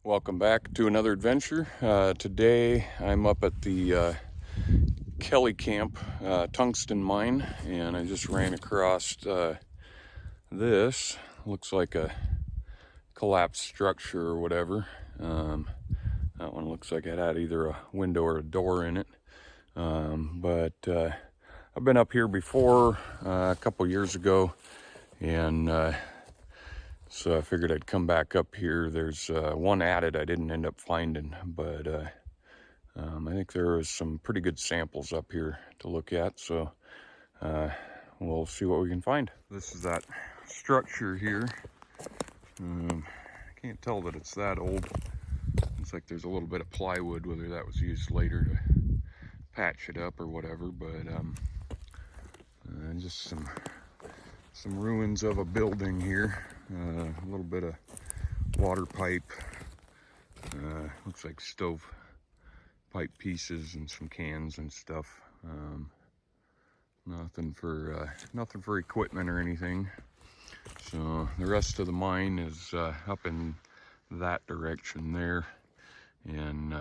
Welcome back to another adventure. Today I'm up at the Kelly Camp Tungsten mine, and I just ran across this. Looks like a collapsed structure or whatever. That one looks like it had either a window or a door in it. But I've been up here before a couple years ago, and so I figured I'd come back up here. There's one adit I didn't end up finding, but I think there was some pretty good samples up here to look at, so we'll see what we can find. This is that structure here. I can't tell that it's that old. Looks like there's a little bit of plywood, whether that was used later to patch it up or whatever, but just some ruins of a building here. A little bit of water pipe. Looks like stove pipe pieces and some cans and stuff. Nothing for equipment or anything. So the rest of the mine is up in that direction there, and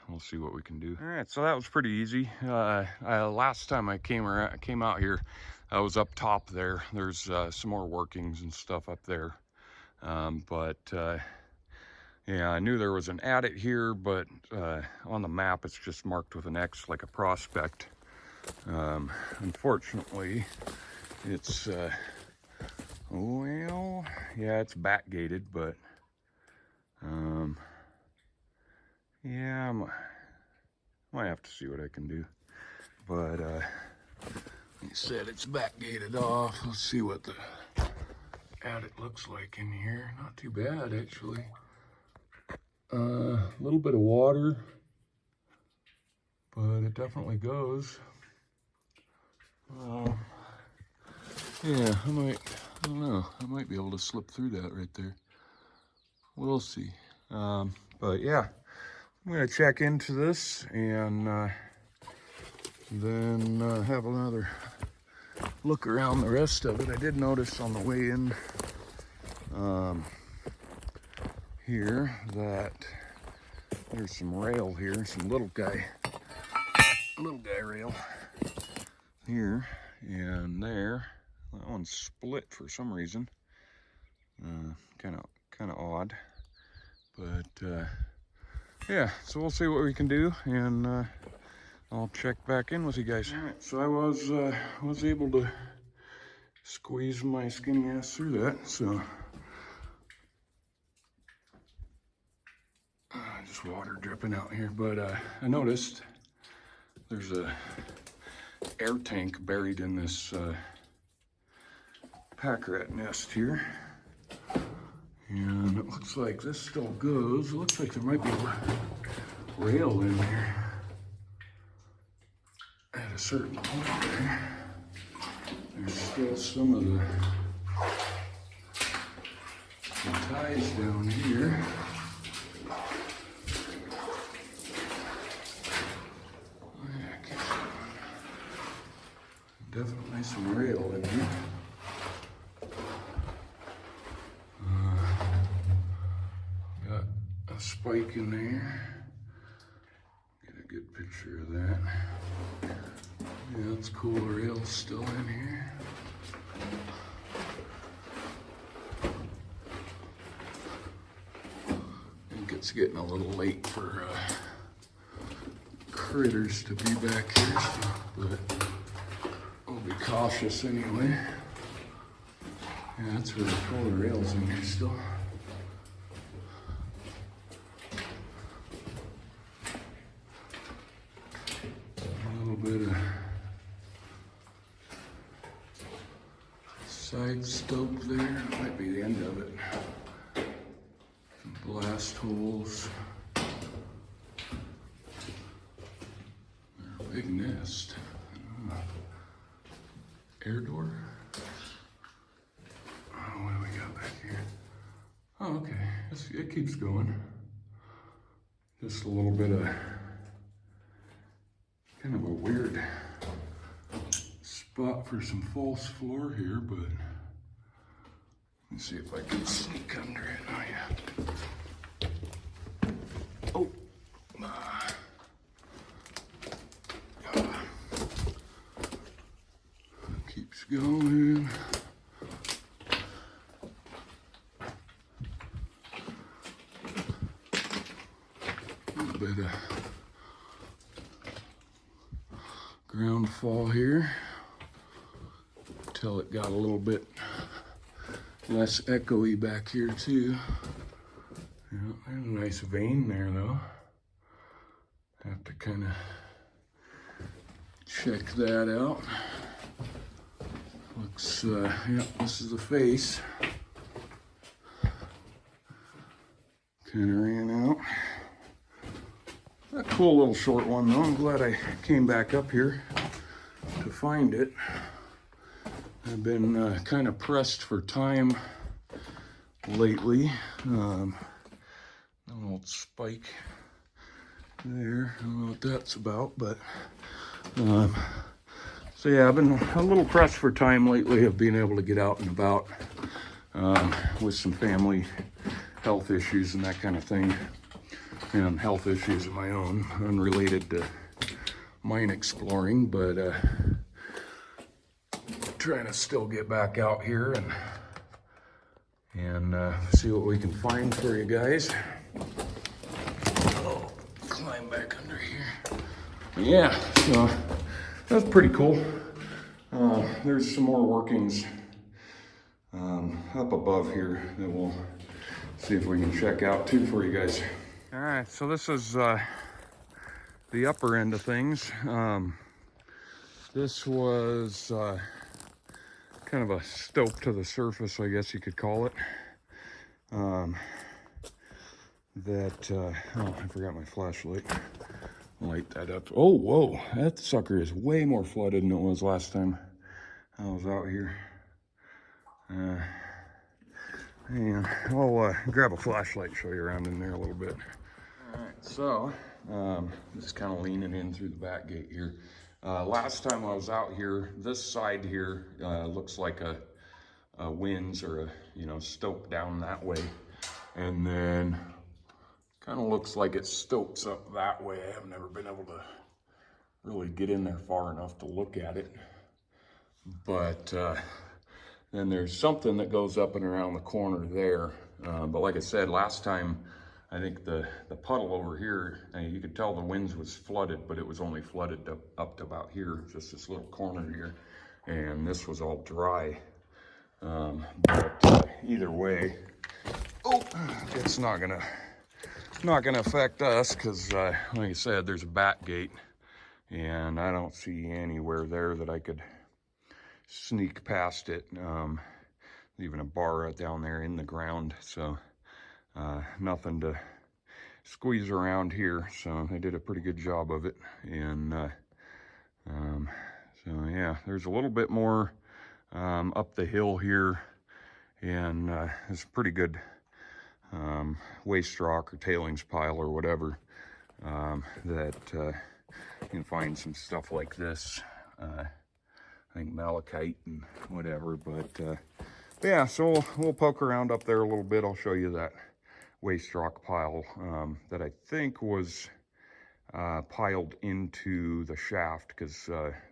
we'll see what we can do. All right, so that was pretty easy. Last time I came out here, I was up top there. There's some more workings and stuff up there. Yeah, I knew there was an adit here, but on the map it's just marked with an X like a prospect. Unfortunately, it's, well, yeah, it's backgated, but yeah, I might have to see what I can do. But he said it's backgated off. Let's see what the adit looks like in here. Not too bad, actually. A little bit of water, but it definitely goes. Yeah, I don't know, I might be able to slip through that right there. We'll see. But yeah, I'm gonna check into this and then have another look around the rest of it. I did notice on the way in here that there's some rail here, some little guy rail here and there. That one's split for some reason. Kind of odd, but yeah. So we'll see what we can do, and I'll check back in with you guys. All right, so I was able to squeeze my skinny ass through that. So just water dripping out here, but I noticed there's a air tank buried in this pack rat nest here, and it looks like this still goes. It looks like there might be a rail in there at a certain point there. There's still some of the ties down here. Definitely some rail in here. Got a spike in there. Get a good picture of that. Yeah, that's cool. The rail's still in here. I think it's getting a little late for critters to be back here, but we'll be cautious anyway. Yeah, that's really cool. The rails in here still. A little bit of side stope there. That might be the end of it. Some blast holes. They're a big nest. Air door. Oh, what do we got back here? Oh, okay. It keeps going. Just a little bit of kind of a weird spot for some false floor here, but let me see if I can sneak under it. Oh yeah. going. A little bit of ground fall here until it got a little bit less echoey back here too. Yeah, there's a nice vein there though. Have to kind of check that out. Looks, yeah, this is the face. Kind of ran out. A cool little short one though. I'm glad I came back up here to find it. I've been kind of pressed for time lately. An old spike there. I don't know what that's about, but so yeah, I've been a little pressed for time lately of being able to get out and about with some family health issues and that kind of thing, and health issues of my own, unrelated to mine exploring, but trying to still get back out here and see what we can find for you guys. Oh, climb back under here. Yeah, so that's pretty cool. There's some more workings up above here that we'll see if we can check out too for you guys. All right, so this is the upper end of things. This was kind of a stope to the surface, I guess you could call it. Oh, I forgot my flashlight. Light that up. Oh, whoa, that sucker is way more flooded than it was last time I was out here. And I'll grab a flashlight, show you around in there a little bit. All right, so just kind of leaning in through the back gate here. Last time I was out here, this side here looks like a winze or a stope down that way, and then kind of looks like it stopes up that way. I have never been able to really get in there far enough to look at it, but then there's something that goes up and around the corner there. But like I said, last time, I think the puddle over here, you could tell the winze was flooded, but it was only flooded up to about here, just this little corner here. And this was all dry. But either way, it's not gonna affect us, because like I said, there's a back gate, and I don't see anywhere there that I could sneak past it. Even a bar down there in the ground, so nothing to squeeze around here. So they did a pretty good job of it. And so yeah, there's a little bit more up the hill here, and it's a pretty good waste rock or tailings pile or whatever that you can find some stuff like this. I think malachite and whatever, but yeah, so we'll poke around up there a little bit. I'll show you that waste rock pile that I think was piled into the shaft, because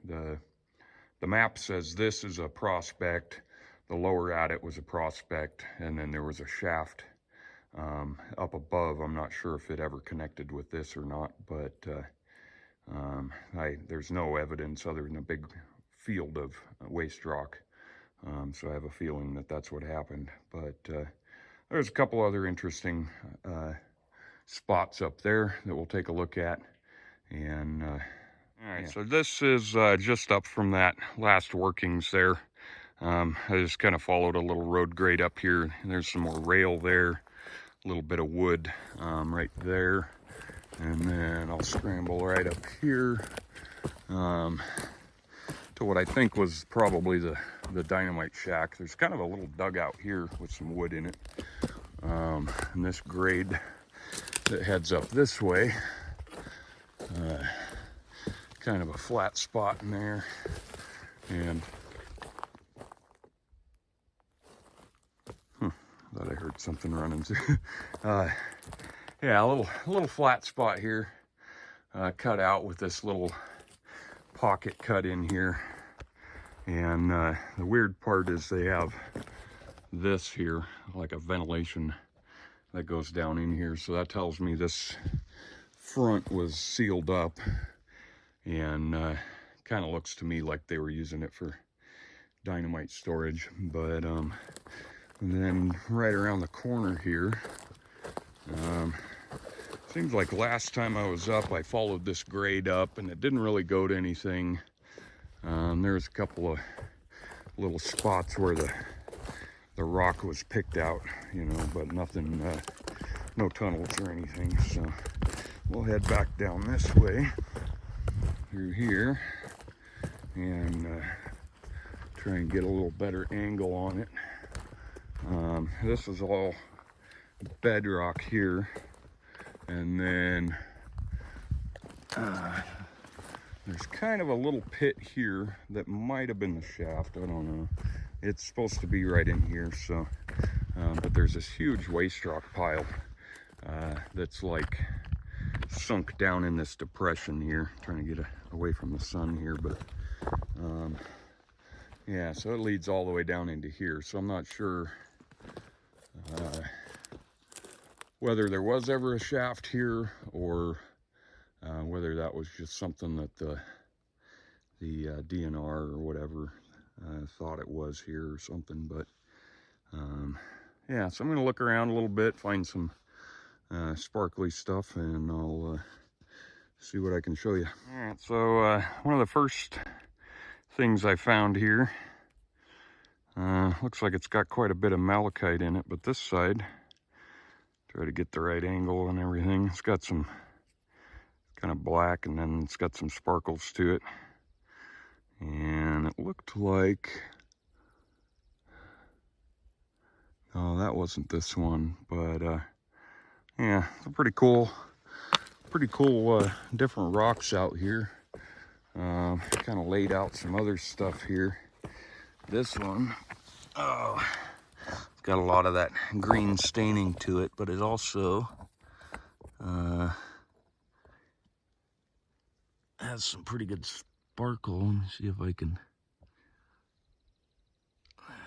the map says this is a prospect, the lower adit was a prospect, and then there was a shaft up above. I'm not sure if it ever connected with this or not, but there's no evidence other than a big field of waste rock, so I have a feeling that that's what happened. But there's a couple other interesting spots up there that we'll take a look at. And all right, yeah. So this is just up from that last workings there. I just kind of followed a little road grade up here, and there's some more rail there, a little bit of wood right there, and then I'll scramble right up here to what I think was probably the Dynamite shack. There's kind of a little dugout here with some wood in it, and this grade that heads up this way, kind of a flat spot in there, and thought I heard something running through. Yeah, a little flat spot here, cut out with this little pocket cut in here, And the weird part is they have this here, like a ventilation that goes down in here. So that tells me this front was sealed up, and kind of looks to me like they were using it for dynamite storage. But then right around the corner here, seems like last time I was up, I followed this grade up and it didn't really go to anything. There's a couple of little spots where the rock was picked out, you know, but nothing, no tunnels or anything. So we'll head back down this way through here and try and get a little better angle on it. This is all bedrock here, and then there's kind of a little pit here that might have been the shaft. I don't know. It's supposed to be right in here, so but there's this huge waste rock pile that's like sunk down in this depression here. Trying to get away from the sun here, but yeah, so it leads all the way down into here. So I'm not sure whether there was ever a shaft here, or whether that was just something that the DNR or whatever thought it was here or something. But yeah, so I'm gonna look around a little bit, find some sparkly stuff, and I'll see what I can show you. All right, so one of the first things I found here, looks like it's got quite a bit of malachite in it, but this side, try to get the right angle and everything, it's got some kind of black, and then it's got some sparkles to it. And it looked like, oh, that wasn't this one, but yeah, it's a pretty cool different rocks out here. Kind of laid out some other stuff here. This one, oh, it's got a lot of that green staining to it, but it also has some pretty good sparkle. Let me see if I can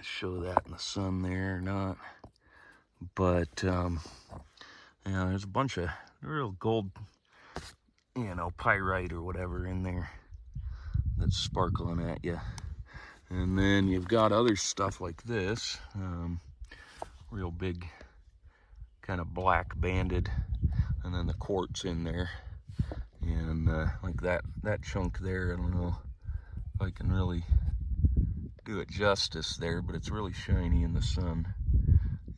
show that in the sun there or not. But yeah, there's a bunch of real gold, you know, pyrite or whatever in there that's sparkling at you. And then you've got other stuff like this, real big kind of black banded, and then the quartz in there. And like that chunk there, I don't know if I can really do it justice there, but it's really shiny in the sun,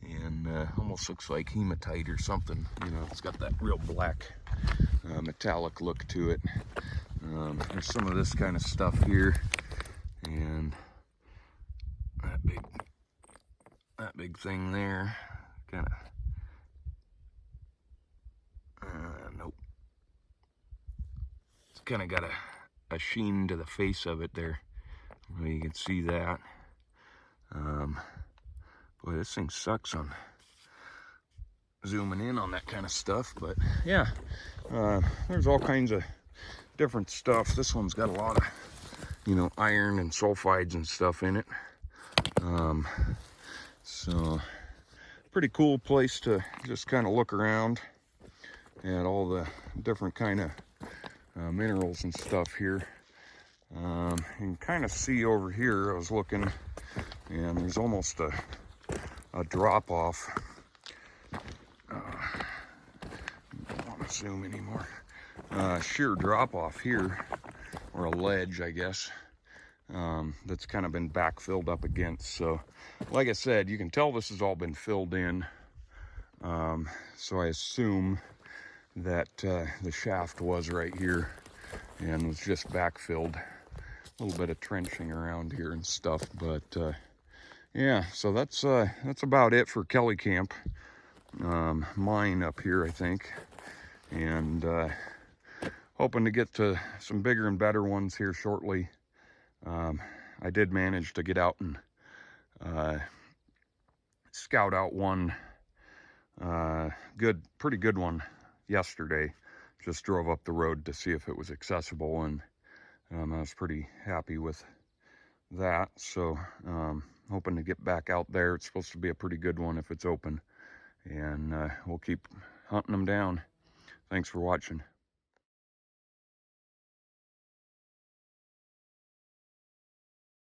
and almost looks like hematite or something. You know, it's got that real black metallic look to it. There's some of this kind of stuff here, and that big thing there, kind of nope, it's kind of got a sheen to the face of it there. Well, you can see that. Boy, this thing sucks on zooming in on that kind of stuff, but yeah, there's all kinds of different stuff. This one's got a lot of, you know, iron and sulfides and stuff in it. So pretty cool place to just kind of look around at all the different kind of minerals and stuff here. You can kind of see over here, I was looking, and there's almost a drop off. Don't want to zoom anymore. Sheer drop off here, or a ledge, I guess, that's kind of been backfilled up against. So like I said, you can tell this has all been filled in. So I assume that the shaft was right here and was just backfilled. A little bit of trenching around here and stuff, but yeah, so that's about it for Kelly Camp mine up here, I think. And hoping to get to some bigger and better ones here shortly. I did manage to get out and scout out one pretty good one yesterday. Just drove up the road to see if it was accessible, and I was pretty happy with that. So hoping to get back out there. It's supposed to be a pretty good one if it's open. And we'll keep hunting them down. Thanks for watching.